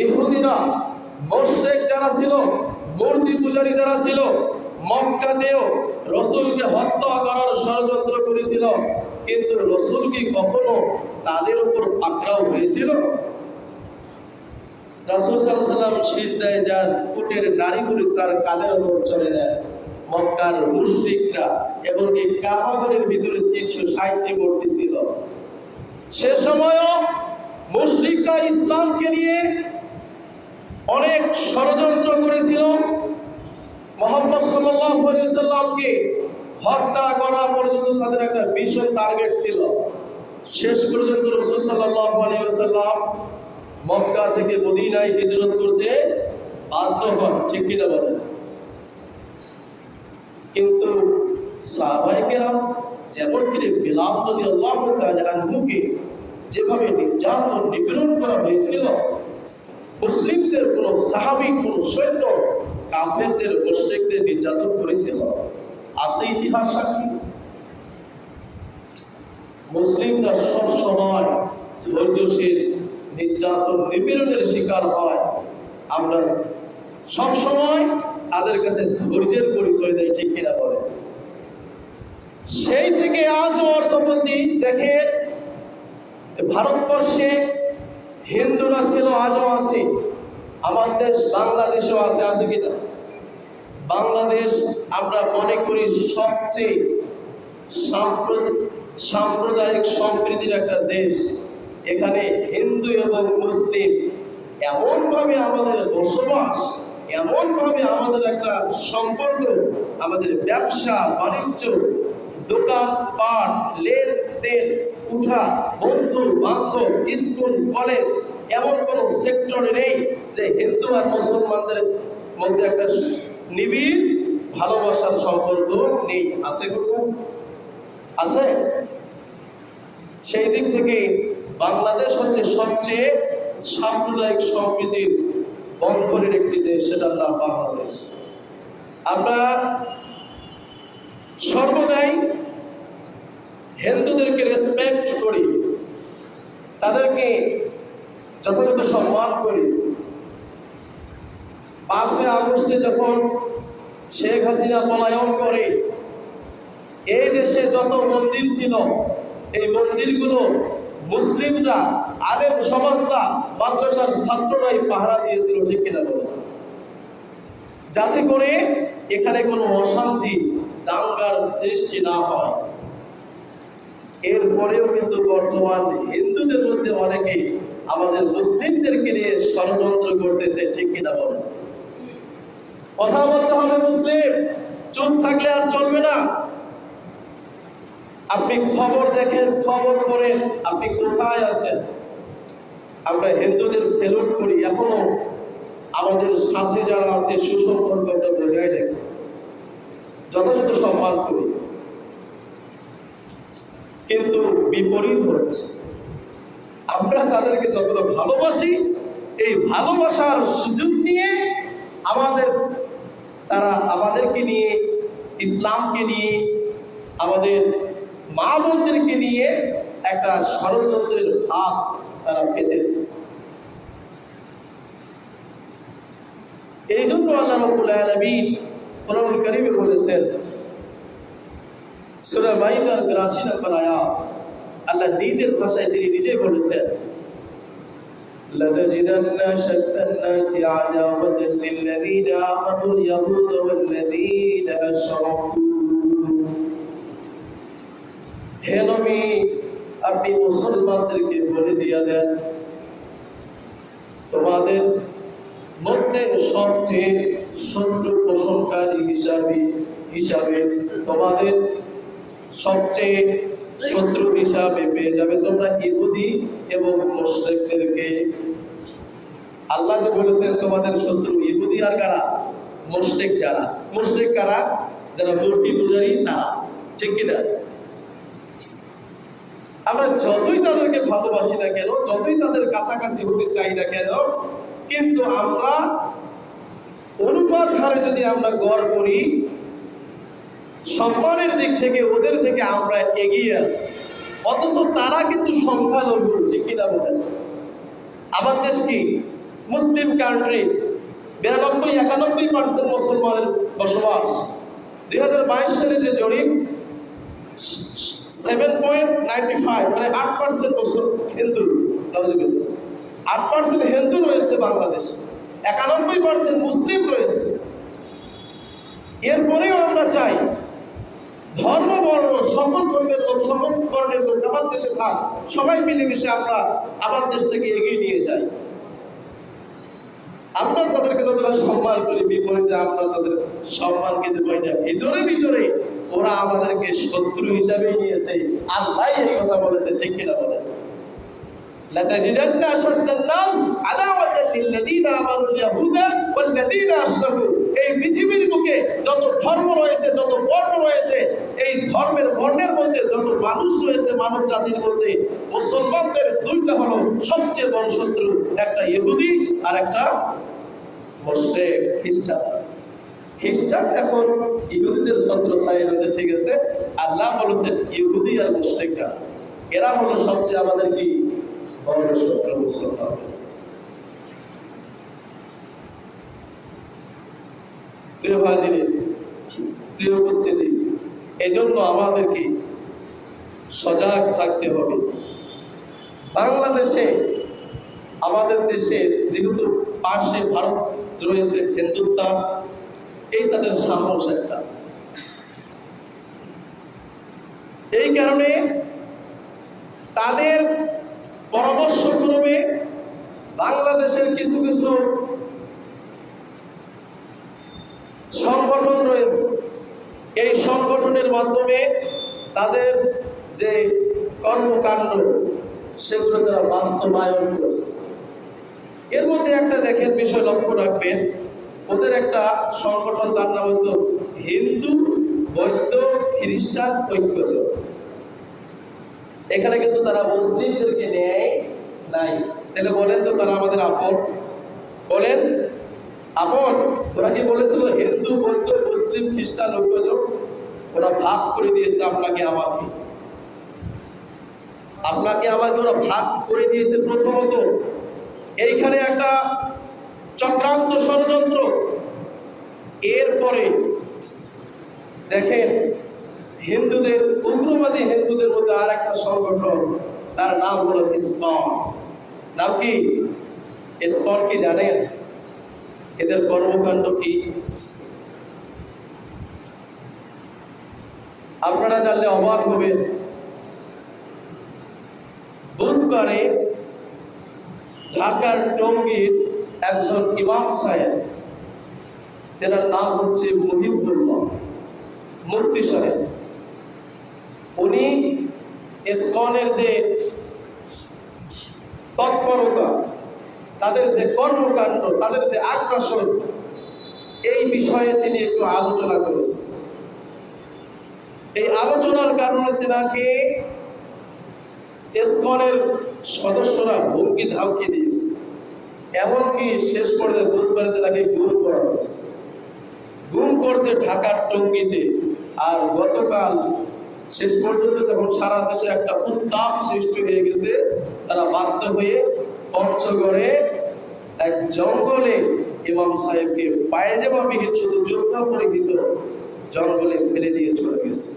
ইহুদিরা, মুশরিক যারা ছিল, মূর্তি পূজারী যারা ছিল, মক্কাতেও রাসূলকে হত্যা করার ষড়যন্ত্র করেছিল। কিন্তু রাসূল কি কখনো তাদের উপর পাকড়াও হয়েছিল? রাসূল সাল্লাল্লাহু আলাইহি ওয়াসাল্লাম সিজদায় যান, উটের নাড়িগুলি তার কাঁধের উপর চলে যায়। মক্কার মুশরিকরা এবং এই কাবাঘরের ভিতরে 360টি মূর্তি ছিল। সে সময়ও মুশরিকরা ইসলামকে নিয়ে অনেক ষড়যন্ত্র করেছিল। মুহাম্মদ সাল্লাল্লাহু আলাইহি ওয়াসাল্লামকে হত্যা করা পর্যন্ত তাদের একটা ভীষণ টার্গেট ছিল। শেষ পর্যন্ত রাসূল সাল্লাল্লাহু আলাইহি ওয়াসাল্লাম মক্কা থেকে মদিনায় হিজরত করতে বাধ্য হন, ঠিক কিনা বলেন? কিন্তু সাহাবায়ে কেরাম, যেমন করে বিলাল রাদিয়াল্লাহু তাআলা আনহুকে যেভাবে নির্যাতন নিপীড়ন করা হয়েছিল, মুসলিমদের কোন সাহাবী, কোন সৈন্য কাফেরদের, মুশরিকদের নির্যাতন করেছিল? আছে ইতিহাস সাক্ষী। মুসলিমরা সব সময় ধৈর্যশীল, নির্যাতন নিপীড়নের শিকার হয়। আমরা সব সময় তাদের কাছে ধৈর্যের পরিচয় দেয়, ঠিক কিনা বলে? সেই থেকে আজও অর্থপতি দেখেন, ভারতবর্ষে হিন্দুরা ছিল, আজও আছে। আমার দেশ বাংলাদেশেও আছে, আছে কিনা? বাংলাদেশ আমরা মনে করি সবচেয়ে সাম্প্রদায়িক সম্প্রীতির একটা দেশ। এখানে হিন্দু এবং মুসলিম এমনভাবে আমাদের বসবাস, এমনভাবে আমাদের একটা সম্পর্ক, আমাদের ব্যবসা বাণিজ্য, দোকানপাট, লেনদেন, উঠা, বন্ধু বান্ধব, স্কুল কলেজ, এমন কোন সেক্টর নেই যে হিন্দু আর মুসলমানদের মধ্যে একটা নিবিড় ভালোবাসার সম্পর্ক নেই। আছে কোথাও? আছে? সেই দিক থেকে বাংলাদেশ হচ্ছে সবচেয়ে সাম্প্রদায়িক সম্প্রীতির বন্ধনের একটি দেশ, সেটার নাম বাংলাদেশ। আমরা সর্বদাই হিন্দুদেরকে রেসপেক্ট করি, তাদেরকে যথাযথ সম্মান করি। 5 আগস্টে যখন শেখ হাসিনা পলায়ন করে, এই দেশে যত মন্দির ছিল, এই মন্দিরগুলো মুসলিমরা, আলেম সমাজরা, মাদ্রাসার ছাত্ররাই পাহারা দিয়েছিল, ঠিক কিনা বলে? যাতে করে এখানে কোনো অশান্তি, দাঙ্গার সৃষ্টি না হয়। এরপরেও কিন্তু বর্তমান হিন্দুদের মধ্যে অনেকে আমাদের মুসলিমদেরকে নিয়ে ষড়যন্ত্র করতেছে, ঠিক কিনা বলে? কথা বলতে হবে মুসলিম, চুপ থাকলে আর চলবে না। আপনি খবর দেখেন, খবর পড়েন, আপনি কোথায় আছেন? আমরা হিন্দুদের সেলুট করি, এখনো আমাদের সাথে যারা আছে সুসম্পর্কটা বজায় রেখে যথাযথ সম্মান করি। কিন্তু বিপরীত হচ্ছে, আমরা তাদেরকে যতটা ভালোবাসি, এই ভালোবাসার সুযোগ নিয়ে তারা আমাদেরকে নিয়ে, ইসলামকে নিয়ে, আমাদের মা বোনদেরকে নিয়ে একটা ষড়যন্ত্রের হাত তারা পেতেছে। এই জন্য আল্লাহ রাব্বুল আলামিন কোরআনুল কারীমে বলেছেন, সূরা মাইদার ৮২ নম্বর আয়াত, আল্লাহ নিজের ভাষায় তিনি নিজেই বলেছেন, لَتَجِدَنَّ أَشَدَّ النَّاسِ عَدَاوَةً لِلَّذِينَ آمَنُوا الْيَهُودَ وَالَّذِينَ أَشْرَكُوا। হে নবী, আপনি মুসলমানদেরকে বলে দিয়ে দেন, তোমাদের মধ্যে সবচেয়ে শত্রু পোষণকারী হিসাবে তোমাদের সবচেয়ে শত্রু হিসাবে পেয়ে যাবে তোমরা ইহুদি এবং মুশরিকদেরকে। আল্লাহ যে বলেছেন তোমাদের শত্রু ইহুদি আর কারা? মুশরিক। যারা মুশরিক কারা? যারা মূর্তি পূজারী তারা, ঠিক কিনা? আমরা যতই তাদেরকে ভালোবাসি না কেন, যতই তাদের কাছাকাছি হতে চাই না কেন, কিন্তু আমরা অনুপাত হারে যদি আমরা গড় করি, সম্মানের দিক থেকে ওদের থেকে আমরা এগিয়ে আসি, অথচ তারা কিন্তু সংখ্যালঘু, ঠিক কিনা বলেন? আমার দেশ কি মুসলিম কান্ট্রি, 92-91% মুসলমানের বসবাস। 2022 সালে যে জরিপ 7.95 মানে 8% হিন্দু, 8% হিন্দু রয়েছে বাংলাদেশ, 91% মুসলিম রয়েছে। এরপরেও আমরা চাই ধর্ম বর্ণ সকল ধর্মের লোক, সকল বর্ণের লোক আমার দেশে থাক, সবাই মিলেমিশে আমরা আমার দেশটাকে এগিয়ে নিয়ে যাই। আমরা তাদেরকে যতটা সম্মান করি, বিপরীতে আমরা তাদের সম্মান কিন্তু পাই না। ভিতরে ভিতরে ওরা আমাদেরকে শত্রু হিসাবে নিয়েছে। আল্লাহ এই কথা বলেছে, ঠিক কিনা বলে? লাতাজিদান্না আশাদ্দান নাস আদাওয়াতান লিল্লাযীনা আমানুল ইয়াহুদা ওয়াল্লাযীনা আশরাকু। এই পৃথিবীর বুকে যত ধর্ম রয়েছে, যত বর্ণ রয়েছে, এই ধর্মের বর্ণের মধ্যে যত মানুষ রয়েছে, মানব জাতির মধ্যে মুসলমানদের দুইটা হলো সবচেয়ে বড় শত্রু, একটা ইহুদি আর একটা মুশরিক, খ্রিস্টান। খ্রিস্টান এখন ইহুদিদের ছত্রছায়ায় রয়েছে, ঠিক আছে। আল্লাহ বলেছেন ইহুদি আর মুশরিক যারা, এরা হলো সবচেয়ে আমাদের কি বড় শত্রু মুসলমান। প্রিয় ভাইজিনী, প্রিয় উপস্থিতি, এজন্য আমাদেরকে সজাগ থাকতে হবে। বাংলাদেশে, আমাদের দেশে যেহেতু পাশে ভারত রয়েছে, হিন্দুস্তান, এই তাদের সাহস একটা। এই কারণে তাদের পরামর্শক্রমে বাংলাদেশের কিছু কিছু সংগঠন রয়েছে, এই সংগঠনের মাধ্যমে তাদের যে কর্মকাণ্ড সেগুলো তারা বাস্তবায়ন করেছে। এর মধ্যে একটা দেখেন বিষয় লক্ষ্য রাখবেন, ওদের একটা সংগঠন, তার নাম হতো হিন্দু বৌদ্ধ খ্রিস্টান ঐক্যজোট। এখানে কিন্তু তারা মুসলিমদেরকে নেয় নাই। তাহলে বলেন তো তারা আমাদের আপন? বলেন আপন? ওরা কি বলেছিল হিন্দু বৌদ্ধ মুসলিম খ্রিস্টান ঐক্যজোট? ওরা ভাগ করে দিয়েছে আপনাকে আমাকে, ওরা ভাগ করে দিয়েছে। প্রথমত এইখানে একটা চক্রান্ত ষড়যন্ত্র। এরপরে দেখেন হিন্দুদের, উগ্রবাদী হিন্দুদের মধ্যে আর একটা সংগঠন, তার নাম হলো ইসকন। নাম কি? ইসকন কি জানেন? এদের কর্মকাণ্ড কি আপনারা জানলে অবাক হবেন। বুধবারে ঢাকার টঙ্গীর একজন ইমাম সাহেব, তেনার নাম হচ্ছে মুহিবুল্লাহ মুফতি সাহেব, উনি ইসকনের যে তৎপরতা, তাদের যে কর্মকাণ্ড, তাদের যে আগ্রাসন, এই বিষয়ে তিনি একটু আলোচনা করেছেন। এই আলোচনার কারণে তেনাকে ইসকনের সদস্যরা হুমকি ধামকি দিয়েছে, এমনকি শেষ পর্যায়ে বুধবারে তেনাকে গুম করা হয়েছে। গুম করছে ঢাকার টঙ্গীতে। আর গতকাল শেষ পর্যন্ত যখন সারা দেশে একটা উত্তাপ সৃষ্টি হয়ে গেছে, তারা বাধ্য হয়ে পঞ্চগড়ে এক জঙ্গলে ইমাম সাহেবকে পায়জামা বিহীন, শুধু জুব্বা পরিহিত, জঙ্গলে ফেলে দিয়ে চলে গেছে।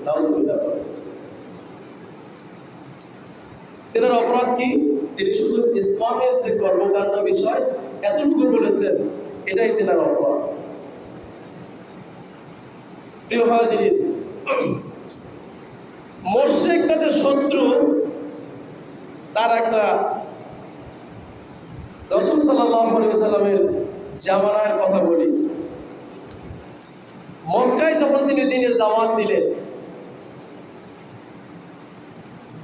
তেনার অপরাধ কি? তিনি শুধু ইসলামের যে কর্মকাণ্ড বিষয় এতটুকু বলেছেন, এটাই তেনার অপরাধ। প্রিয় হাজির, মুশরিকরা যে শত্রু, তার একটা রাসূল সাল্লাল্লাহু আলাইহি ওয়াসাল্লামের জামানার কথা বলি। মক্কায় যখন তিনি দ্বীনের দাওয়াত দিলেন,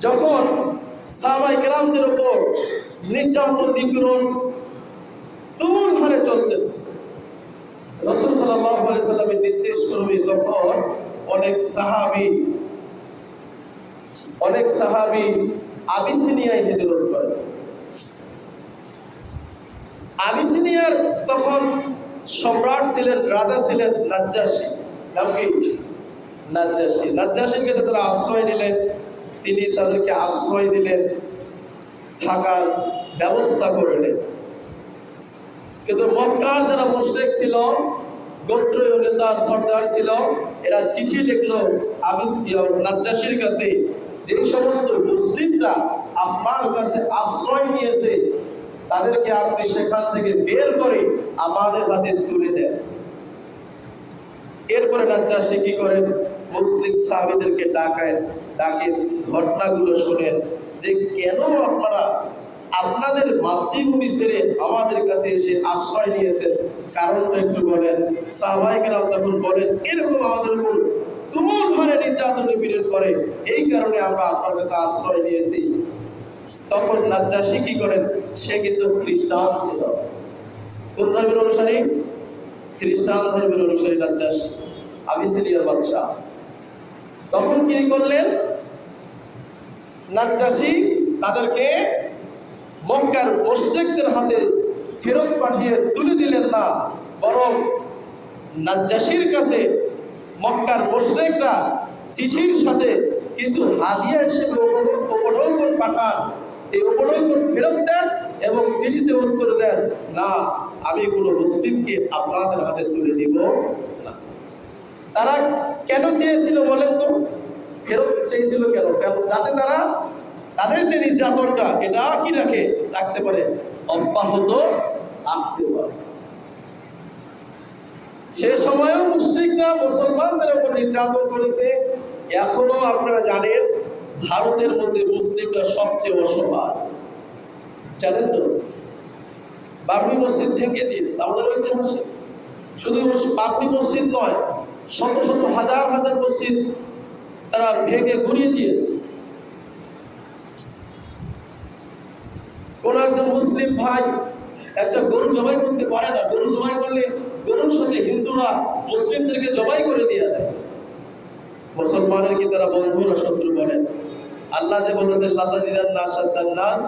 যখন সাহাবায়ে কেরামদের উপর নির্যাতন নিপীড়ন তুমুল হারে চলতেছে, রাসূল সাল্লাল্লাহু আলাইহি ওয়াসাল্লামের নির্দেশ ক্রমে তখন অনেক সাহাবী আবিসিনিয়ায় হিজরত করে। আবিসিনিয়ার তখন সম্রাট ছিলেন, রাজা ছিলেন নাজ্জাশী। নাম কি? নাজ্জাশী। নাজ্জাশীর কাছে তারা আশ্রয় নিলেন, তিনি তাদেরকে আশ্রয় দিলেন, থাকার ব্যবস্থা করলেন। কিন্তু মক্কার যারা মুশরিক ছিল, গোত্রীয় নেতা সর্দার ছিল, এরা চিঠি লিখলো নাজ্জাশীর কাছে, যে সমস্ত মুসলিমরা আপনার কাছে আশ্রয় নিয়েছে তাদেরকে আপনি সেখান থেকে বের করে আমাদের হাতে তুলে দেন। এরপরে নাজ্জাশী কি করেন, মুসলিম সাহাবীদেরকে ডাকে ঘটনাগুলো শোনেন, যে কেন আপনারা আপনাদের মাতৃভূমি ছেড়ে আমাদের কাছে এসে আশ্রয় নিয়েছেন, কারণটা একটু বলেন। সাহাবায়ে কেরাম তখন বলেন, এরকম আমাদের উপর তুমুল হারে নির্যাতন নিপীড়ন করে, এই কারণে আমরা আপনার কাছে আশ্রয় নিয়েছি। তখন নাজ্জাশী কি করেন, সে কিন্তু খ্রিস্টান ছিল। কোন ধর্মের অনুসারী? খ্রিস্টান ধর্মের অনুসারী নাজ্জাশী, আবিসিনিয়ার বাদশাহ। তখন কি করলেন নাজ্জাশী, তাদেরকে মক্কার মুশরিকদের হাতে ফেরত পাঠিয়ে তুলে দিলেন না, বরং নাজ্জাশীর কাছে মক্কার মুশরিকরা চিঠির সাথে কিছু হাদিয়া হিসেবে উপঢৌকন পাঠান। এই উপঢৌকন ফেরত দেন এবং চিঠিতে উত্তর দেন, না আমি কোনো মুসলিমকে আপনাদের হাতে তুলে দিব না। তারা কেন চেয়েছিল বলেন তো? ফেরত চেয়েছিল কেন? যাতে তারা তাদের যে নির্যাতনটা এটা কি রাখতে পারে, অব্যাহত রাখতে পারে। সে সময়ও মুশরিকরা মুসলমানদের উপর নির্যাতন করেছে। এখনো আপনারা জানেন ভারতের মধ্যে মুসলিমরা সবচেয়ে অসহায়, জানেন তো? বাবরি মসজিদ ভেঙে দিয়েছে আমাদের ঐতিহাসে। শুধু বাবরি মসজিদ নয়, শত শত হাজার হাজার মসজিদ তারা ভেঙে গুড়িয়ে দিয়েছে। কোন একজন মুসলিম ভাই একটা গরু জবাই করতে পারে না, গরু জবাই করলে গরুর সাথে হিন্দুরা মুসলিমদেরকে জবাই করে দিয়ে দেয়। মুসলমানের কি তারা বন্ধু না শত্রু বলেন? আল্লাহ যে বলেছেন, লা তাজিদান্না আশাদ্দান নাস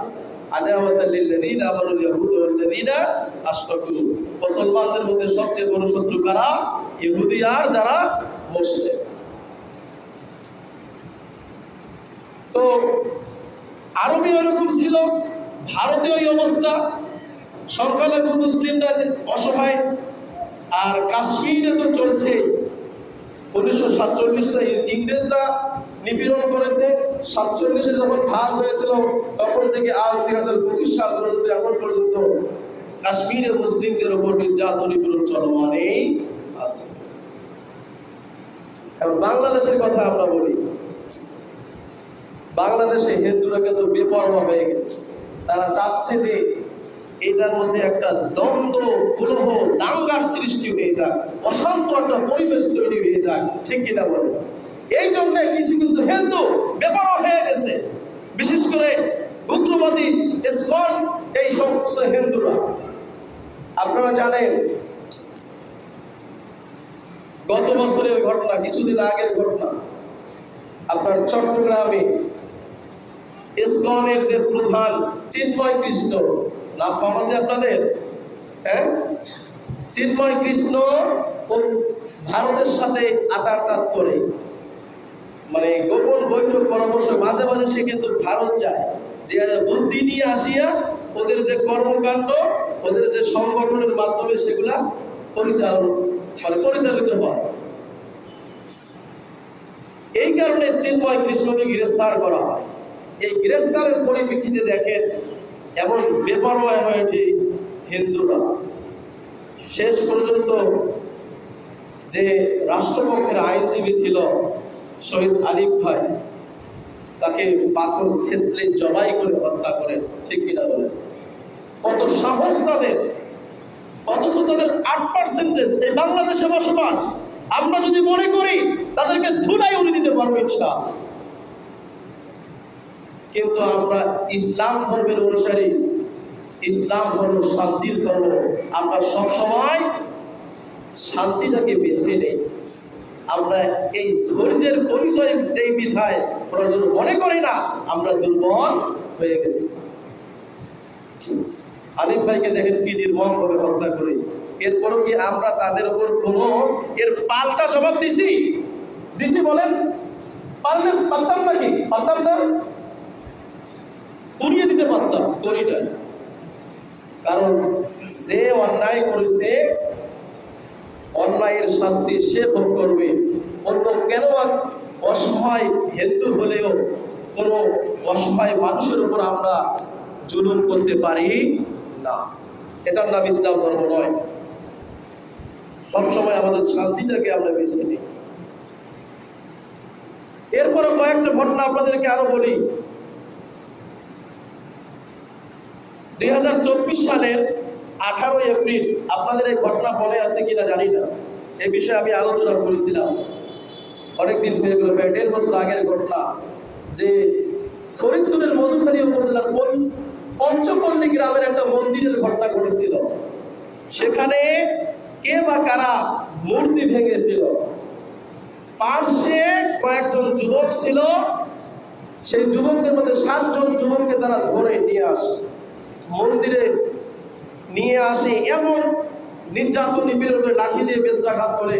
আদাওয়াতাল লিল্লাযীনা আমানুল ইয়াহুদ ওয়াল্লাযীনা আশরাকু। মুসলমানদের মধ্যে সবচেয়ে বড় শত্রু কারা? ইহুদি আর যারা মুশরিক। তো আরবি এরকম ছিল, ভারতীয় এই অবস্থা, সংখ্যালঘু মুসলিমরা অসহায়। আর কাশ্মীরে তো চলছে, 1947টা ইংরেজরা নিপীড়ন করেছে। 47-এ যখন ভাগ হয়েছিল তখন থেকে আজ 2025 সাল পর্যন্ত এখন পর্যন্ত কাশ্মীরে মুসলিমদের উপর নির্যাতন নিপীড়ন চলমানেই আছে। এখন বাংলাদেশের কথা আমরা বলি, বাংলাদেশে হিন্দুরা কিন্তু বেপরোয়া হয়ে গেছে। তারা চাচ্ছে যে এটার মধ্যে একটা দ্বন্দ্ব, কলহ, দাঙ্গার সৃষ্টি হয়ে যাক, অশান্ত একটা পরিবেশ তৈরি হয়ে যাক, ঠিক কিনা বলে? এই জন্য কিছু কিছু হিন্দু বেপরোয়া হয়ে গেছে, বিশেষ করে উগ্রবাদী ইসকন এই সমস্ত হিন্দুরা। আপনারা জানেন গত বছরের ঘটনা, কিছুদিন আগের ঘটনা, আপনার চট্টগ্রামে ইসকনের যে প্রধান চিন্ময় কৃষ্ণ, নাম কম আছে আপনাদের? হ্যাঁ, চিন্ময় কৃষ্ণ ভারতের সাথে আতাত করে, মানে গোপন বৈঠক পরামর্শ, মাঝে মাঝে সে কিন্তু ভারত যায়, যে বুদ্ধি নিয়ে আসিয়া ওদের যে কর্মকাণ্ড, ওদের যে সংগঠনের মাধ্যমে সেগুলা পরিচালিত হয়। এই কারণে চিন্ময় কৃষ্ণকে গ্রেফতার করা হয়। এই গ্রেফতারের পরিপ্রেক্ষিতে দেখেন এমন বেপরোয়া হয়েছে হিন্দুরা। শেষ পর্যন্ত যে রাষ্ট্রপক্ষের আইনজীবী ছিল শহীদ আলিফ ভাই, তাকে পাথর ক্ষেত্রে জবাই করে হত্যা করেন, ঠিক কিনা বলেন? কত সাহস তাদের! অথচ তাদের 8% এই বাংলাদেশে বসবাস। আমরা যদি মনে করি তাদেরকে ধুলাই উড়িয়ে দিতে পারবো ইনশাআল্লাহ। কিন্তু আমরা ইসলাম ধর্মের অনুসারী, ইসলাম ধর্ম শান্তির ধর্ম, আমরা সবসময় শান্তিটাকে বেছে নেই। আমরা এই ধৈর্যের পরিচয় দেই বিধায় প্রয়োজন মনে করি না আমরা দুর্বল হয়ে গেছি। আলিফ ভাইকে দেখেন কি নির্মমভাবে হত্যা করে, এরপরও কি আমরা তাদের উপর কোনো এর পাল্টা জবাব দিছি বলেন? পারতাম নাকি? পারতাম না? পুড়িয়ে দিতে পারতাম, করি না। কারণ যে অন্যায় রায়ের শাস্তি সে ভোগ করবে। অন্য কেন অসহায় হিন্দু হলেও কোনো অসহায় মানুষের উপর আমরা জুলুম করতে পারি না। এটার নাম ইসলাম ধর্ম নয়। সবসময় আমাদের শান্তিটাকে আমরা বেছে নিই। এরপরে কয়েকটা ঘটনা আপনাদেরকে আরো বলি। 2024 সালের 18 এপ্রিল, আপনাদের এই ঘটনা মনে আছে কিনা জানি না, এই বিষয়ে আমি আলোচনা করেছিলাম অনেকদিন হয়ে গেল, 1.5 বছর আগের ঘটনা, যে ফরিদপুরের মধুখালী উপজেলার পঞ্চপল্লী গ্রামের একটা মন্দিরের ঘটনা ঘটেছিল। সেখানে কে বা কারা মূর্তি ভেঙেছিল, পার্শ্বে কয়েকজন যুবক ছিল, সেই যুবকদের মধ্যে 7 জন যুবককে তারা ধরে নিয়ে আসে, মন্দিরে নিয়ে আসে, এমন নির্যাতন নিপীড়ন করে, লাঠি দিয়ে বেত্রাঘাত করে,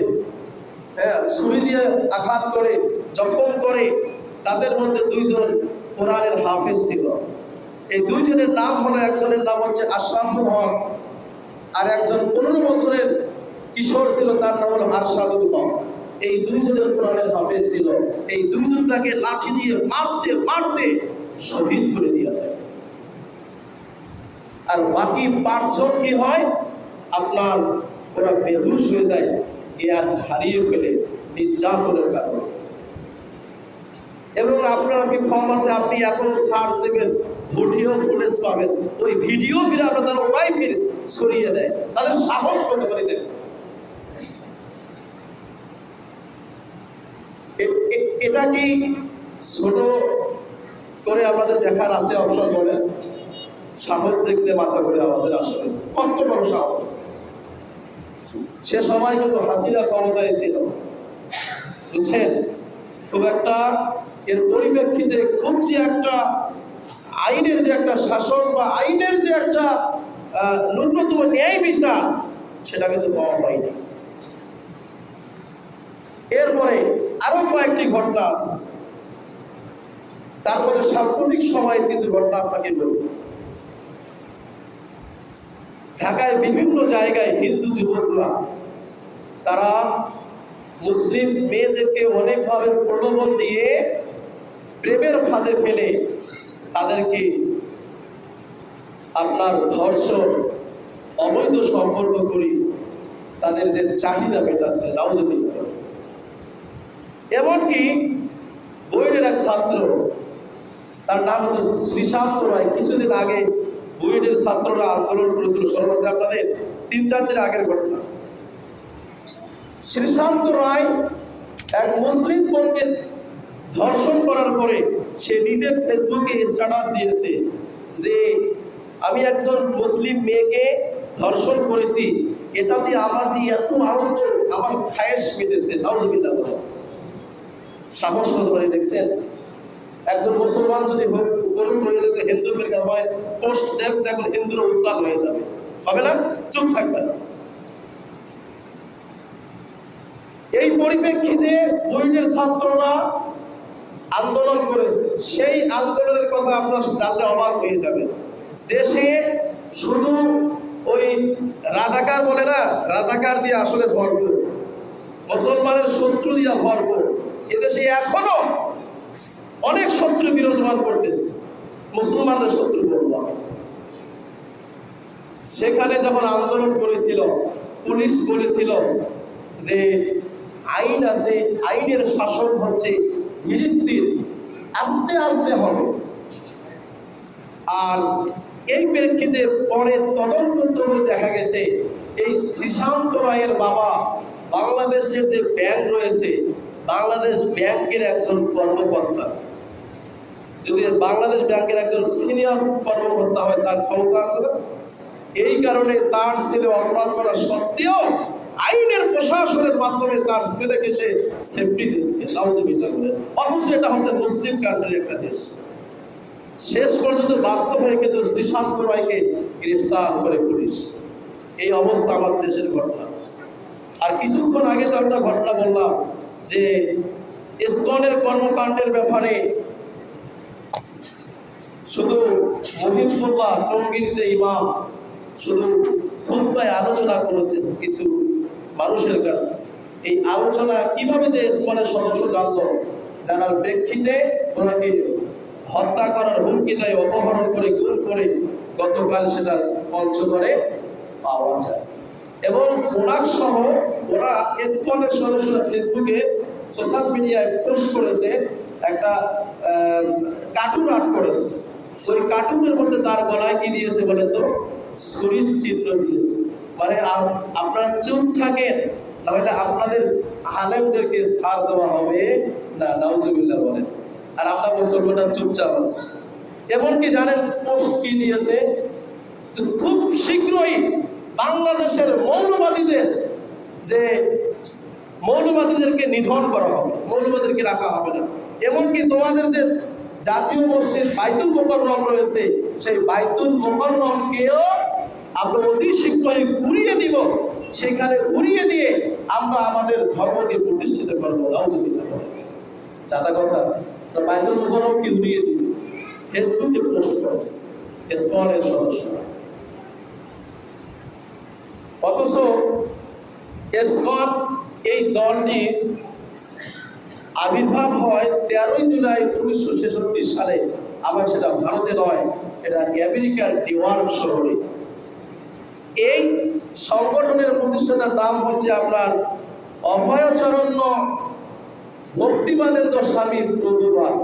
ছুরি দিয়ে আঘাত করে, জখম করে। তাদের মধ্যে 2 জন কোরআনের হাফেজ ছিল। এই 2 জনের নাম হলো, একজনের নাম হচ্ছে আশরাফুল হক, আর একজন 15 বছরের কিশোর ছিল, তার নাম হলো আরশাদুল হক। এই 2 জনের কোরআনের হাফেজ ছিল। এই 2 জন তাকে লাঠি দিয়ে মারতে মারতে শহীদ করে দিয়ে দেয়। আর বাকি 5 জন কি হয়, আপনার ওরা বেহুশ হয়ে যায়, জ্ঞান হারিয়ে ফেলে নির্যাতনের কারণে। এবং আপনার কি ফর্ম আছে, আপনি এখন সার্চ দেবেন, ভিডিও ফুটেজ পাবেন, ওই ভিডিও ফিরে আপনার ওরাই ফিরে সরিয়ে দেয়। তাদের সাহস কত করে দেখেন। এটা কি ছোট করে আমাদের দেখার আছে অবসর? বলেন, সাহস দেখলে মাথা করে আমাদের আসলে কত বড় সাহস। সে সময় কিন্তু হাসিনা ক্ষমতায় ছিল, বুঝছেন? খুব একটা এর পরিপ্রেক্ষিতে খুব যে একটা আইনের যে একটা শাসন বা আইনের যে একটা ন্যূনতম ন্যায় বিচার, সেটা কিন্তু পাওয়া হয়নি। এরপরে আরো কয়েকটি ঘটনা আছে। তারপরে সাম্প্রতিক সময়ের কিছু ঘটনা আপনাকে বলব। ঢাকায় বিভিন্ন জায়গায় হিন্দু যুবকরা তারা মুসলিম মেয়েদেরকে অনেকভাবে প্রলোভন দিয়ে প্রেমের ফাঁদে ফেলে তাদেরকে আপনার ধর্ষণ, অবৈধ সম্পর্ক করে তাদের যে চাহিদা মেটাচ্ছে। নাউজুবিল্লাহ। এমনকি বুয়েটের এক ছাত্র, তার নাম হচ্ছে শ্রীশান্ত রায়, কিছুদিন আগে বুয়েটের ছাত্ররা আন্দোলন করেছিল, স্মরণ আছে আপনাদের? 3-4 দিন আগের ঘটনা। শ্রীশান্ত রায় এক মুসলিম বোনকে ধর্ষণ করার পরে সে নিজের ফেসবুকে স্ট্যাটাস দিয়েছে যে আমি একজন মুসলিম মেয়েকে ধর্ষণ করেছি, এটাতে আমার যে এত আনন্দ, আমার খায়েশ মিটেছে। নাউজুবিল্লাহ। সাহস কত করে দেখছেন? একজন মুসলমান যদি হিন্দুদের কাছে পোস্ট দেখুন, হিন্দুরা উত্তাল হয়ে যাবে, হবে না? চুপ থাকবে না। এই পরিপ্রেক্ষিতে বুয়েটের ছাত্ররা আন্দোলন করেছে। সেই আন্দোলনের কথা আপনারা জানলে অবাক হয়ে যাবেন। দেশে শুধু ওই রাজাকার বলে না, রাজাকার দিয়ে আসলে ভরপুর, মুসলমানের শত্রু দিয়ে ভরপুর। এদেশে এখনো অনেক শত্রু বিরাজমান করতেছে, মুসলমানদের শত্রু বলবো। সেখানে যখন আন্দোলন করেছিল, পুলিশ বলেছিল যে আইন আছে, আইনের শাসন হচ্ছে ধীরে স্থির, আস্তে আস্তে হবে। আর এই প্রেক্ষিতে পরে তদন্ত করে দেখা গেছে এই শ্রীশান্ত রায়ের বাবা বাংলাদেশের যে ব্যাংক রয়েছে, বাংলাদেশ ব্যাংকের একজন কর্মকর্তা। যদি বাংলাদেশ ব্যাংকের একজন সিনিয়র কর্মকর্তা হয়, তার ক্ষমতা আছে না? এই কারণে তার ছেলে অপরাধ করা সত্ত্বেও আইনের প্রশাসনের মাধ্যমে তার ছেলেকে সে সেফটি দিচ্ছে। অবশ্যই এটা হচ্ছে মুসলিম কান্ট্রির একটা দেশ। শেষ পর্যন্ত বাধ্য হয়ে কিন্তু শ্রীশান্ত রায়কে গ্রেফতার করে পুলিশ। এই অবস্থা আমাদের দেশের ঘটনা। আর কিছুক্ষণ আগে তো একটা ঘটনা বললাম যে ইসকনের কর্মকাণ্ডের ব্যাপারে শুধু মহিবুল্লাহ টঙ্গীর যে ইমাম শুধু খুতবায় আলোচনা করেছেন কিছু মানুষের কাছে, এই আলোচনা কিভাবে যে ইসকনের সদস্য জানলো, জানার প্রেক্ষিতে ওনাকে হত্যা করার হুমকি দেয়, অপহরণ করে গুম করে গতকাল সেটা পঞ্চগড়ে পাওয়া যায়। এবং ওনার সহ ওরা ইসকনের সদস্যরা ফেসবুকে সোশ্যাল মিডিয়ায় পোস্ট করেছে, একটা কার্টুন আর্ট করেছে। ওই কার্টুনের মধ্যে তার গলায় কি দিয়েছে বলেন তো? শরীর চিত্র দিয়েছে। মানে আপনারা চুপ থাকেন, তাহলে আপনাদের আলেমদেরকে ছাড় দেওয়া হবে না, নাউজুবিল্লাহ বলেন। আর আমরা মুসলমানরা চুপচাপ আছি। এমনকি জানেন পোস্ট কি দিয়েছে? খুব শীঘ্রই বাংলাদেশের মৌলবাদীদেরকে নিধন করা হবে, মৌলবাদীদেরকে রাখা হবে না। এমনকি তোমাদের যে জাতীয় মসজিদ বাইতুল মুকাররম রয়েছে, সেই বাইতুল মুকাররমকেও আমরা অতি শীঘ্রই উড়িয়ে দিব। সেখানে উড়িয়ে দিয়ে আমরা আমাদের ধর্মকে প্রতিষ্ঠিত করবো। নাউজুবিল্লাহ বলেন। চাটা কথা, বাইতুল মুকাররমকে উড়িয়ে দিব। ফেসবুকে পোস্ট করেছে ইসকনের সদস্যরা। অথচ ইসকন এই দলটি আবির্ভাব হয় 13 জুলাই 1966 সালে। আবার সেটা ভারতে নয়, এটা আমেরিকার নিউইয়র্ক শহরে। এই সংগঠনের প্রতিষ্ঠাতার নাম হচ্ছে আপনার অভয়চরণ্য ভক্তিবাদেন্দ্র স্বামী প্রভুপাদ।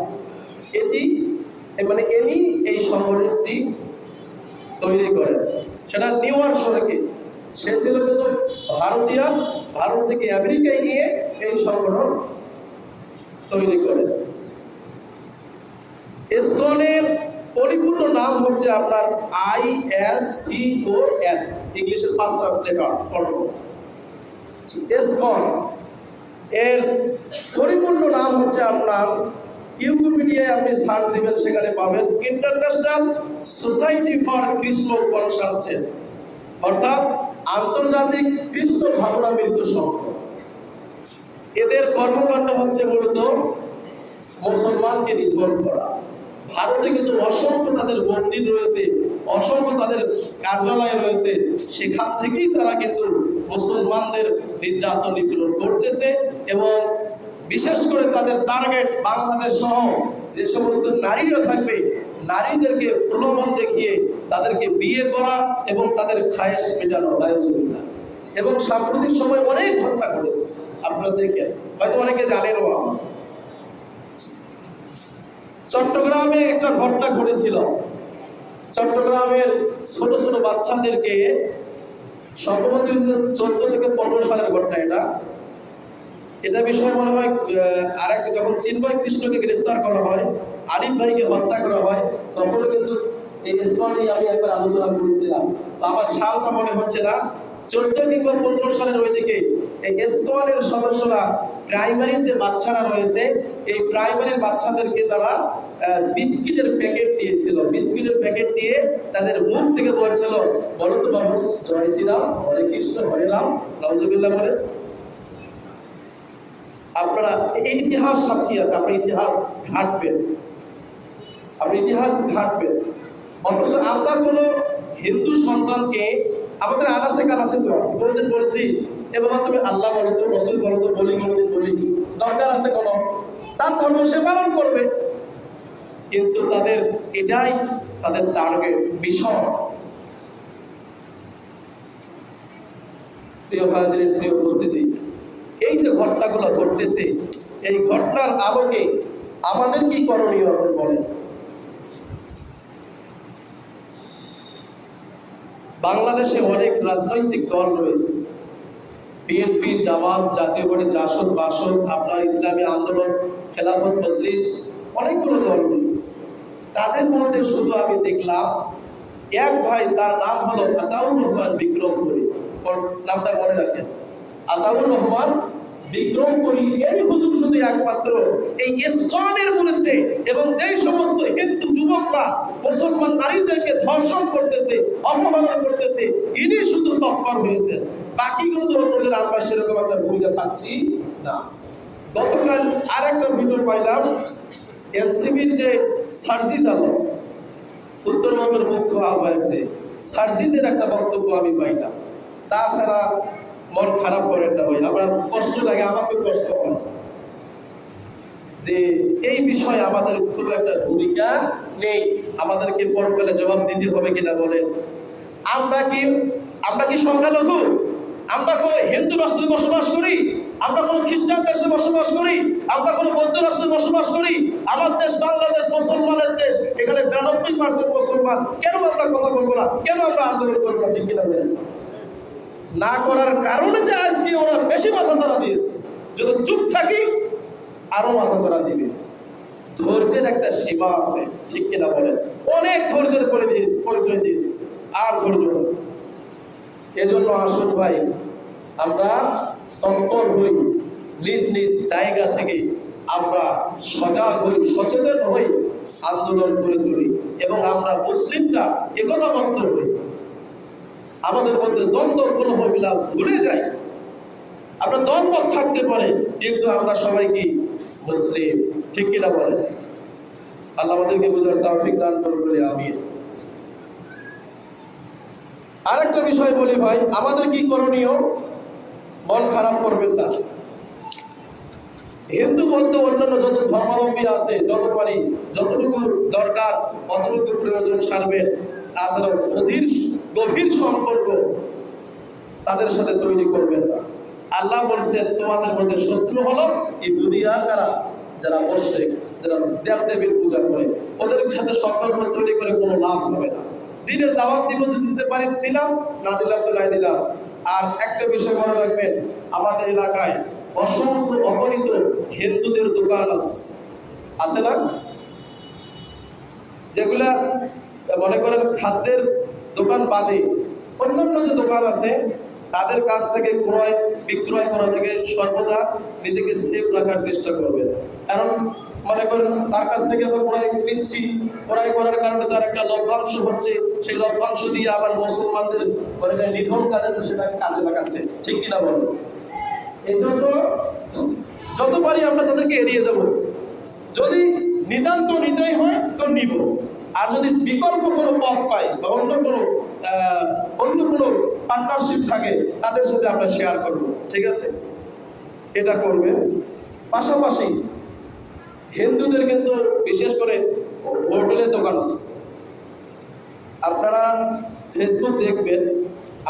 ইনি এই সংগঠনটি তৈরি করেন, সেটা নিউইয়র্ক শহরে। সে ছিল কিন্তু ভারতীয়, ভারত থেকে আমেরিকায় গিয়ে এই সংগঠন তৈরি করে। ইসকনের পরিপূর্ণ নাম হচ্ছে আপনার ISCON, ইংলিশের 5টা লেটার পড়ব। ইসকন এর পরিপূর্ণ নাম হচ্ছে আপনার, উইকিপিডিয়ায় আপনি সার্চ দিবেন, সেখানে পাবেন ইন্টারন্যাশনাল সোসাইটি ফর কৃষ্ণ কনসার্সেন, অর্থাৎ আন্তর্জাতিক কৃষ্ণ ভাবনামৃত সংঘ। এদের কর্মকাণ্ড হচ্ছে মূলত মুসলমানকে নিধন করা। ভারতে কিন্তু অসংখ্য তাদের মন্দির রয়েছে, অসংখ্য তাদের কার্যালয় রয়েছে, সেখান থেকেই তারা কিন্তু মুসলমানদের নির্যাতন নিপীড়ন করতেছে। এবং বিশেষ করে তাদের টার্গেট বাংলাদেশ সহ যে সমস্ত নারীরা থাকবে, নারীদেরকে প্রলোভন দেখিয়ে তাদেরকে বিয়ে করা এবং তাদের খায়েশ মেটানো। এবং সাম্প্রতিক সময় অনেক ঘটনা ঘটেছে, আপনারা দেখেন, হয়তো অনেকে জানেনও। চট্টগ্রামে একটা ঘটনা ঘটেছিল। চট্টগ্রামের ছোট ছোট বাচ্চাদেরকে, সম্ভবত 14 থেকে 15 সালের ঘটনা এটা বিষয় মনে হয় আরেক, যখন চিন্ময় কৃষ্ণকে গ্রেফতার করা হয়, আলিফ ভাইকে হত্যা করা হয়, তখনও কিন্তু এই ইসকন নিয়ে আমি একবার আলোচনা করেছিলাম। তো আমার সালটা মনে হচ্ছে না, 14 কিংবা 15 সালের ওই দিকে এই ইসকনের সদস্যরা প্রাইমারির যে বাচ্চারা রয়েছে, এই প্রাইমারির বাচ্চাদেরকে তারা বিস্কিটের প্যাকেট দিয়েছিল। বিস্কিটের প্যাকেট দিয়ে তাদের মুখ থেকে বলছিল, বলো তো বাবু, জয় শ্রীরাম, হরে কৃষ্ণ, হরে রাম, নাউজুবিল্লাহ বলে। আপনারা এই ইতিহাস সাক্ষী আছে, আপনার ইতিহাস ঘাটবেন, আপনি ইতিহাস ঘাটবেন। অথচ আমরা কোনো হিন্দু সন্তানকে, আমাদের আনাসে কানাসে তো আছে, কোনোদিন বলছি এ বাবা তুমি আল্লাহ বলো তো, রসুল বলো তো, বলি কোনোদিন বলি, দরকার আছে কোনো? তার ধর্ম সে পালন করবে। কিন্তু তাদের এটাই তাদের টার্গেট, মিশন। প্রিয় হাজির, প্রিয় উপস্থিতি, এই যে ঘটনাগুলো ঘটতেছে, এই ঘটনার আলোকে আমাদের কি করণীয় এখন বলেন? বাংলাদেশে অনেক রাজনৈতিক দল রয়েছে, বিএনপি, জামাত, জাতীয় পার্টি, জাসদ, বাসদ, আপনার ইসলামী আন্দোলন, খেলাফত মজলিস, অনেকগুলো দল রয়েছে। তাদের মধ্যে শুধু আমি দেখলাম এক ভাই, তার নাম হলো আতাউর রহমান বিক্রমপুরী, নামটা মনে রাখেন, আতাউর রহমান বিক্রমপুরী। এই হুজুর শুধু একমাত্র এই ইসকনের বিরুদ্ধে, এবং যেই সমস্ত হিন্দু যুবকরা মুসলমান নারীদেরকে ধর্ষণ করতেছে, অপহরণ করতেছে, ইনি শুধু তৎপর হয়েছে। বাকিগুলো তো অন্যদের আমরা সেরকম একটা ভূমিকা পাচ্ছি না। গতকাল আর একটা ভিডিও পাইলাম, এনসিপির যে সার্জিস আলম, উত্তরবঙ্গের মুখ্য আহ্বায়ক, যে সার্জিসের একটা বক্তব্য আমি পাইলাম। তাছাড়া মন খারাপ করেন না ভাই, আমার কষ্ট লাগে, আমাকে কষ্ট হয় যে এই বিষয়ে আমাদের খুব একটা ভূমিকা নেই। আমাদেরকে পরকালে জবাব দিতে হবে কিনা বলেন। আমরা কি সংখ্যালঘু? আমরা কোনো হিন্দু রাষ্ট্রে বসবাস করি? আমরা কোনো খ্রিস্টান দেশে বসবাস করি? আমরা কোনো বৌদ্ধ রাষ্ট্রে বসবাস করি? আমার দেশ বাংলাদেশ মুসলমানের দেশ, এখানে 92% মুসলমান। কেন আমরা কথা বলবো না? কেন আমরা আন্দোলন করবো না? ঠিক কিনা বলেন? না করার কারণে যে আজকে ওরা বেশি মাথা ছাড়া দিয়েছে। যদি চুপ থাকি আরো মাথা ছাড়া দিবে। ধৈর্যের একটা সীমা আছে, ঠিক কিনা বলেন? অনেক ধৈর্যের পরিচয় দিয়েছে, আর ধৈর্য নেই। এজন্য আসুন ভাই, আমরা তৎপর হই, নিজ নিজ জায়গা থেকে আমরা সজাগ হই, সচেতন হই, আন্দোলন করে তুলি এবং আমরা মুসলিমরা একতাবদ্ধ হই। আমাদের মধ্যে দ্বন্দ্ব কলহ বিলাপ ভুলে যাই। আমরা দ্বন্দ্ব থাকতে পারে, কিন্তু আমরা সবাই কি মুসলিম, ঠিক কিনা বলে? আল্লাহ আমাদেরকে বোঝার তৌফিক দান করুন বলে আমিন। আরেকটা বিষয় বলি ভাই, আমাদের কি করণীয়? মন খারাপ করবেন না। হিন্দু বলতে অন্যান্য যত ধর্মাবলম্বী আছে, যত পারি যতটুকু দরকার অতটুকু প্রয়োজন সারবেন। তাছাড়া গভীর সম্পর্ক তাদের সাথে তৈরি করবেন না। আল্লাহ বলছেন তোমাদের মধ্যে শত্রু হলো এই দুনিয়ার কারা, যারা মুশরিক, যারা দেবদেবীর পূজা করে। ওদের সাথে সম্পর্ক তৈরি করে কোনো লাভ হবে না। দিনের দাওয়াত দিব, যদি দিতে পারি দিলাম, না দিলাম তো নাই দিলাম। আর একটা বিষয় মনে রাখবেন, আমাদের এলাকায় অসংখ্য অগণিত হিন্দুদের দোকান আছে না, যেগুলা মনে করেন খাদ্যের দোকান বাদে অন্যান্য যে দোকান আছে, তাদের কাছ থেকে বিক্রয় করা থেকে সর্বদা নিজেকে সেফ রাখার চেষ্টা করবেন। কারণ মনে করেন তার কাছ থেকে আমরা ক্রয় নিচ্ছি, ক্রয় করার কারণে তার একটা লভ্যাংশ হচ্ছে, সেই লভ্যাংশ দিয়ে আবার মুসলমানদের মনে করেন নিধন কাজে সেটাকে কাজে লাগাচ্ছে, ঠিক কিনা বলুন? এই জন্য যত পারি আমরা তাদেরকে এড়িয়ে যাব। যদি নিতান্ত নিতেই হয় তো নিব, আর যদি বিকল্প কোনো পথ পাই বা অন্য কোনো পার্টনারশিপ থাকে, তাদের সাথে আমরা শেয়ার করব, ঠিক আছে? এটা করবেন। পাশাপাশি হিন্দুদের কিন্তু বিশেষ করে হোটেলের দোকান আছে। আপনারা ফেসবুক দেখবেন,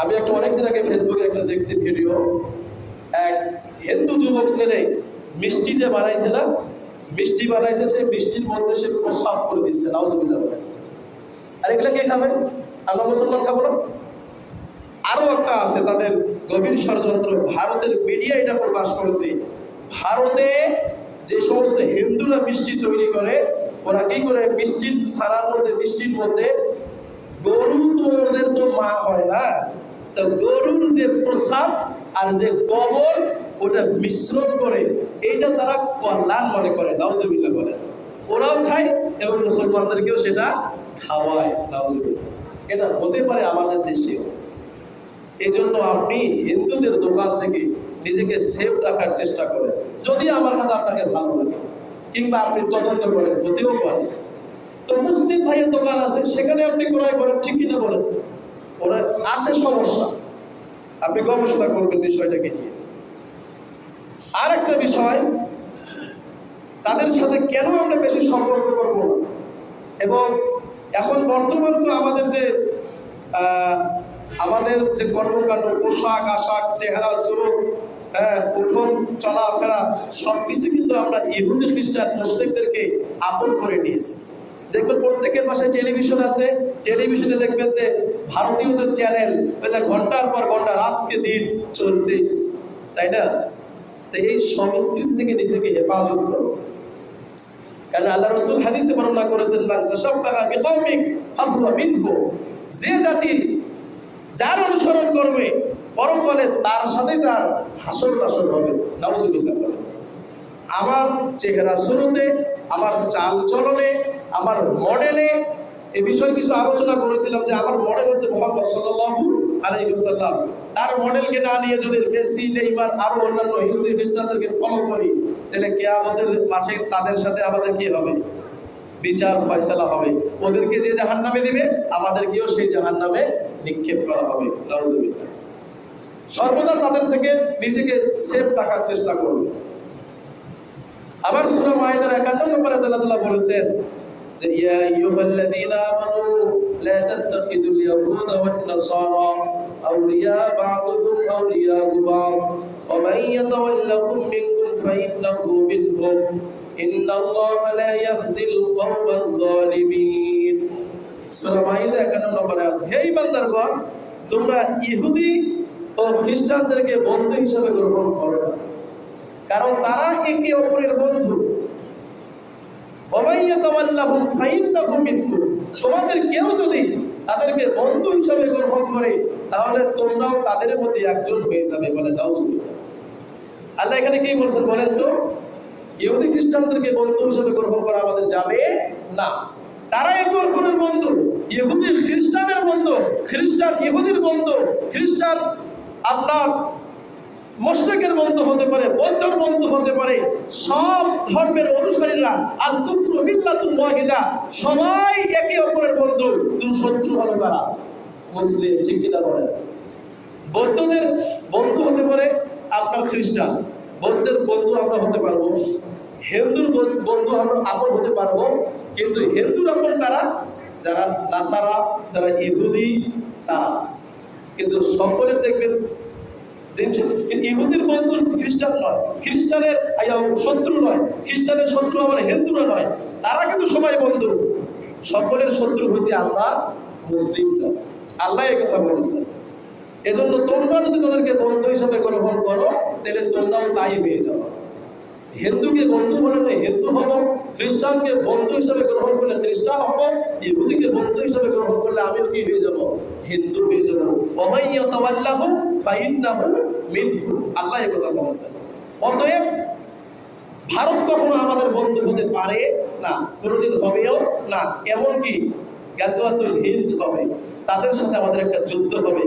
আমি অনেকদিন আগে ফেসবুকে একটা দেখছি ভিডিও, এক হিন্দু যুবক ছেলে মিষ্টি যে বানাইছে না, মিষ্টি বানাইছে, সে মিষ্টির মধ্যে সে প্রস্রাব করে দিচ্ছে, নাউজুবিল্লাহ বলে। আর এগুলো কে খাবে? আমরা মুসলমান খাবো না? আরো একটা আছে তাদের গভীর ষড়যন্ত্র, ভারতের মিডিয়া এটা প্রকাশ করেছে। ভারতে যে সমস্ত হিন্দুরা মিষ্টি তৈরি করে, ওরা কি করে মিষ্টির ছানার মধ্যে, মিষ্টির মধ্যে গরু, তো ওদের তো মা হয় না, তো গরুর যে প্রস্রাব আর যে গোবর ওটা মিশ্রণ করে, এইটা তারা কল্যাণ মনে করে, নাউজুবিল্লাহ বলে। ওরাও খায় এবং মুসলমানদেরকেও সেটা খাওয়ায়, নাউজুবিল্লাহ। এটা হতে পারে আমাদের দেশেও। এই জন্য আপনি হিন্দুদের দোকান থেকে নিজেকে সেফ রাখার চেষ্টা করেন। যদি আমার কথা আপনাকে ভালো লাগে, কিংবা আপনি তদন্ত করেন, হতেও পারে। তো মুসলিম ভাইয়ের দোকান আছে, সেখানে আপনি ক্রয় করেন, ঠিক কিনা বলেন? ওরা আছে সমস্যা, আপনি গবেষণা করবেন বিষয়টাকে নিয়ে। আর একটা বিষয়, তাদের সাথে কেন আমরা বেশি সম্পর্ক করব না? এবং এখন বর্তমান তো আমাদের যে কর্মকাণ্ড, পোশাক আশাক, চেহারা সুরত, উঠোন চলাফেরা, সবকিছু কিন্তু আমরা ইহুদি খ্রিস্টান মুসলিমদেরকে আপন করে নিয়েছি। দেখবেন প্রত্যেকের বাসায় টেলিভিশন আছে, টেলিভিশনে দেখবেন যে ভারতীয় যে চ্যানেল, ঘন্টার পর ঘন্টা, রাতকে দিন চলতেছে, তাই না? তো এই সংস্কৃতি থেকে নিজেকে হেফাজত করো। কারণ আল্লাহ রাসূল হাদিসে বর্ণনা করেছেন, যে জাতি যার অনুসরণ করবে পরকালে তার সাথে তার হাসর নাসর হবে, নাউজুবিল্লাহ। আমার চেহারা শুরুতে, আমার চাল চলনে, আমার মডেলে, এই বিষয়ে কিছু আলোচনা করেছিলাম যে আমার মডেল হচ্ছে মুহাম্মদ সাল্লাল্লাহু আলাইহি ওয়াসাল্লাম। তার মডেলকে না নিয়ে যদি মেসি, নেইমার, আরো অন্যান্য ইহুদি খ্রিস্টানদেরকে ফলো করি, তাহলে কিয়ামতের মাঠে তাদের সাথে আমাদের কি হবে? বিচার ফয়সালা হবে। ওদেরকে যে জাহান্নামে দিবে, আমাদেরকেও সেই জাহান্নামে নিক্ষেপ করা হবে, নাউজুবিল্লাহ। সর্বদা তাদের থেকে নিজেকে সেফ রাখার চেষ্টা করবে। আবার সূরা মাইদার 51 নম্বরে আল্লাহ তাআলা বলেছেন যে ইয়া আইয়ুহাল্লাযীনা আমানু লা তাত্তাখিযুল ইয়াহুদা ওয়ান নাসারা আউলিয়া বা'দুহুম আউলিয়া বা'দ ওয়া মান ইয়াতাওয়াল্লাহুম মিনকুম ফাইন্নাহু মিনহুম ইন্নাল্লাহা লা ইয়াহদিল কওমায যালিমিন। সূরা মাইদা 51 নম্বর আয়াত। হে ইমানদারগণ, তোমরা ইহুদি ও খ্রিস্টানদেরকে বন্ধু হিসেবে গ্রহণ করো না, কারণ তারা একে অপরের বন্ধু। তোমাদের কেউ যদি তাদেরকে বন্ধু হিসেবে গ্রহণ করে তাহলে তোমরাও তাদের মধ্যে একজন হয়ে যাবে বলে নাউজুবিল্লাহ। আল্লাহ এখানে কি বলছেন বলেন তো? ইহুদি খ্রিস্টানদেরকে বন্ধু হিসেবে গ্রহণ করা আমাদের যাবে না। তারা একে অপরের বন্ধু। ইহুদি খ্রিস্টানের বন্ধু, খ্রিস্টান ইহুদির বন্ধু, খ্রিস্টান আপনার মুশরিকের বন্ধু হতে পারে, বৌদ্ধর বন্ধু হতে পারে। সব ধর্মের অনুসারীরা আল কুফরু মিল্লাতুন ওয়াহিদা, সবাই একে অপরের বন্ধু। কিন্তু শত্রু হলো কারা? মুসলিম। ঠিক কিনা বলেন? বৌদ্ধদের বন্ধু হতে পারে আপনার খ্রিস্টান, বৌদ্ধের বন্ধু আমরা হতে পারবো, হিন্দুর বন্ধু আমরা আপন হতে পারবো। কিন্তু হিন্দুর আপন কারা? যারা নাসারা, যারা ইহুদি, তারা। কিন্তু সকলের দেখবেন ইহুদির বন্ধু খ্রিস্টান নয়, খ্রিস্টানের শত্রু নয়, খ্রিস্টানের শত্রু আবার হিন্দুরা নয়, তারা কিন্তু সবাই বন্ধু। সকলের শত্রু হয়েছে আমরা মুসলিমরা। আল্লাহ এই কথা বলেছেন। এজন্য তোমরা যদি তাদেরকে বন্ধু হিসাবে গ্রহণ করো তাহলে তোমরাও তাই হয়ে যাবে। হিন্দুকে বন্ধু বললে হিন্দু হব, খ্রিস্টানকে বন্ধু হিসাবে গ্রহণ করলে খ্রিস্টান হব, ইহুদিকে বন্ধু হিসাবে গ্রহণ করলে আমিও কি হয়ে যাব? হিন্দু হয়ে যাব। ওয়ামান ইয়াতাওয়াল্লাহু ফাইন্নাহু মিনহুম। আল্লাহ এই কথা বলেছেন। অতএব ভারত কখনো আমাদের বন্ধু হতে পারে না, কোনোদিন হবেও না। এমনকি গাজওয়াতুল হিন্দ হবে, তাদের সাথে আমাদের একটা যুদ্ধ হবে।